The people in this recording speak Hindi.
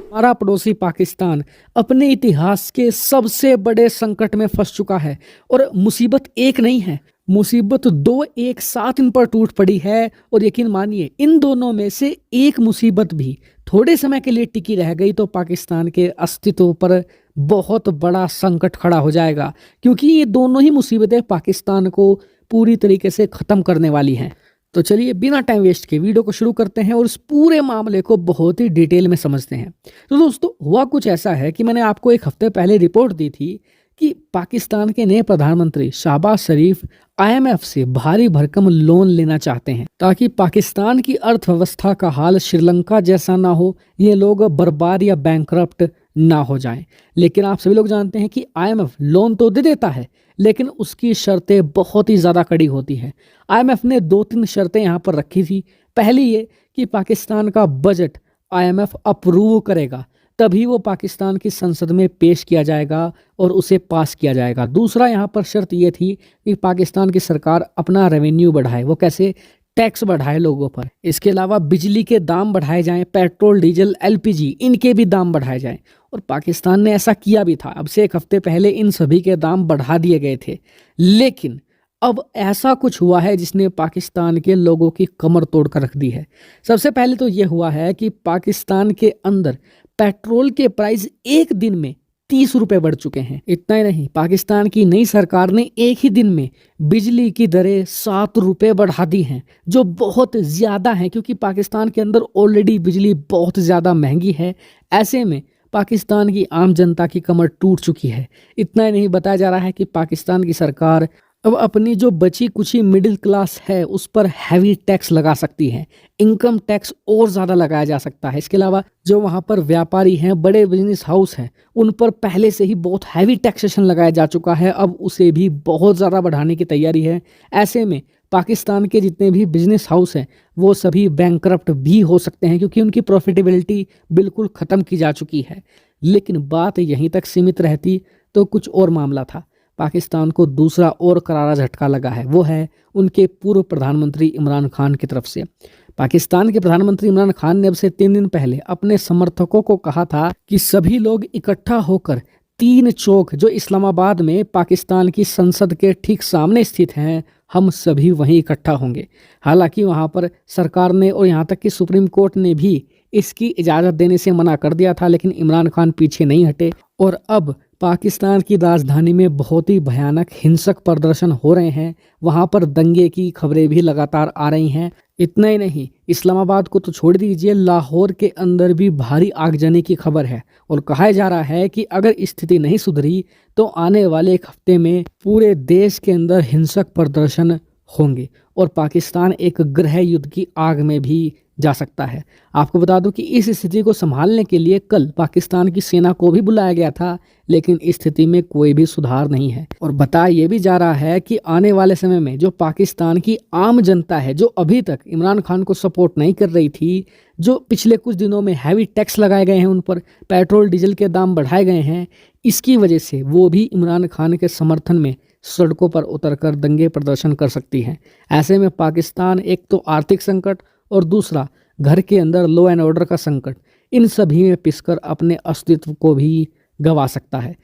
हमारा पड़ोसी पाकिस्तान अपने इतिहास के सबसे बड़े संकट में फंस चुका है। और मुसीबत एक नहीं है, मुसीबत दो एक साथ इन पर टूट पड़ी है। और यकीन मानिए, इन दोनों में से एक मुसीबत भी थोड़े समय के लिए टिकी रह गई तो पाकिस्तान के अस्तित्व पर बहुत बड़ा संकट खड़ा हो जाएगा, क्योंकि ये दोनों ही मुसीबतें पाकिस्तान को पूरी तरीके से ख़त्म करने वाली हैं। तो चलिए बिना टाइम वेस्ट के वीडियो को शुरू करते हैं और इस पूरे मामले को बहुत ही डिटेल में समझते हैं। तो दोस्तों, हुआ कुछ ऐसा है कि मैंने आपको एक हफ्ते पहले रिपोर्ट दी थी कि पाकिस्तान के नए प्रधानमंत्री शहबाज शरीफ आईएमएफ से भारी भरकम लोन लेना चाहते हैं ताकि पाकिस्तान की अर्थव्यवस्था का हाल श्रीलंका जैसा ना हो, ये लोग बर्बाद या बैंकरप्ट ना हो जाएं। लेकिन आप सभी लोग जानते हैं कि आईएमएफ लोन तो दे देता है, लेकिन उसकी शर्तें बहुत ही ज़्यादा कड़ी होती हैं। आईएमएफ ने 2-3 शर्तें यहाँ पर रखी थी। पहली ये कि पाकिस्तान का बजट आईएमएफ अप्रूव करेगा, तभी वो पाकिस्तान की संसद में पेश किया जाएगा और उसे पास किया जाएगा। दूसरा यहाँ पर शर्त ये थी कि पाकिस्तान की सरकार अपना रेवेन्यू बढ़ाए। वो कैसे? टैक्स बढ़ाए लोगों पर। इसके अलावा बिजली के दाम बढ़ाए जाएं, पेट्रोल डीजल एलपीजी इनके भी दाम बढ़ाए जाएं। और पाकिस्तान ने ऐसा किया भी था। अब से एक हफ्ते पहले इन सभी के दाम बढ़ा दिए गए थे। लेकिन अब ऐसा कुछ हुआ है जिसने पाकिस्तान के लोगों की कमर तोड़ कर रख दी है। सबसे पहले तो ये हुआ है कि पाकिस्तान के अंदर पेट्रोल के प्राइस एक दिन में 30 रुपए बढ़ चुके हैं। इतना ही नहीं, पाकिस्तान की नई सरकार ने एक ही दिन में बिजली की दरें 7 रुपए बढ़ा दी हैं, जो बहुत ज़्यादा है, क्योंकि पाकिस्तान के अंदर ऑलरेडी बिजली बहुत ज़्यादा महंगी है। ऐसे में पाकिस्तान की आम जनता की कमर टूट चुकी है। इतना ही नहीं, बताया जा रहा है कि पाकिस्तान की सरकार अब अपनी जो बची कुची मिडिल क्लास है उस पर हैवी टैक्स लगा सकती है। इनकम टैक्स और ज़्यादा लगाया जा सकता है। इसके अलावा जो वहाँ पर व्यापारी हैं, बड़े बिजनेस हाउस हैं, उन पर पहले से ही बहुत हैवी टैक्सेशन लगाया जा चुका है। अब उसे भी बहुत ज़्यादा बढ़ाने की तैयारी है। ऐसे में पाकिस्तान के जितने भी बिजनेस हाउस हैं वो सभी बैंकरप्ट भी हो सकते हैं, क्योंकि उनकी प्रॉफिटेबिलिटी बिल्कुल ख़त्म की जा चुकी है। लेकिन बात यहीं तक सीमित रहती तो कुछ और मामला था। पाकिस्तान को दूसरा और करारा झटका लगा है, वो है उनके पूर्व प्रधानमंत्री इमरान खान की तरफ से। पाकिस्तान के प्रधानमंत्री इमरान खान ने अब से 3 दिन पहले अपने समर्थकों को कहा था कि सभी लोग इकट्ठा होकर 3 चौक जो इस्लामाबाद में पाकिस्तान की संसद के ठीक सामने स्थित हैं, हम सभी वहीं इकट्ठा होंगे। हालांकि वहां पर सरकार ने और यहाँ तक कि सुप्रीम कोर्ट ने भी इसकी इजाज़त देने से मना कर दिया था, लेकिन इमरान खान पीछे नहीं हटे। और अब पाकिस्तान की राजधानी में बहुत ही भयानक हिंसक प्रदर्शन हो रहे हैं। वहां पर दंगे की खबरें भी लगातार आ रही हैं। इतना ही नहीं, इस्लामाबाद को तो छोड़ दीजिए, लाहौर के अंदर भी भारी आगजनी की खबर है। और कहा जा रहा है कि अगर स्थिति नहीं सुधरी तो आने वाले एक हफ्ते में पूरे देश के अंदर हिंसक प्रदर्शन होंगे और पाकिस्तान एक गृह युद्ध की आग में भी जा सकता है। आपको बता दूं कि इस स्थिति को संभालने के लिए कल पाकिस्तान की सेना को भी बुलाया गया था, लेकिन स्थिति में कोई भी सुधार नहीं है। और बताया ये भी जा रहा है कि आने वाले समय में जो पाकिस्तान की आम जनता है, जो अभी तक इमरान खान को सपोर्ट नहीं कर रही थी, जो पिछले कुछ दिनों में हैवी टैक्स लगाए गए हैं उन पर, पेट्रोल डीजल के दाम बढ़ाए गए हैं, इसकी वजह से वो भी इमरान खान के समर्थन में सड़कों पर उतरकर दंगे प्रदर्शन कर सकती हैं। ऐसे में पाकिस्तान एक तो आर्थिक संकट और दूसरा घर के अंदर लॉ एंड ऑर्डर का संकट, इन सभी में पिसकर अपने अस्तित्व को भी गंवा सकता है।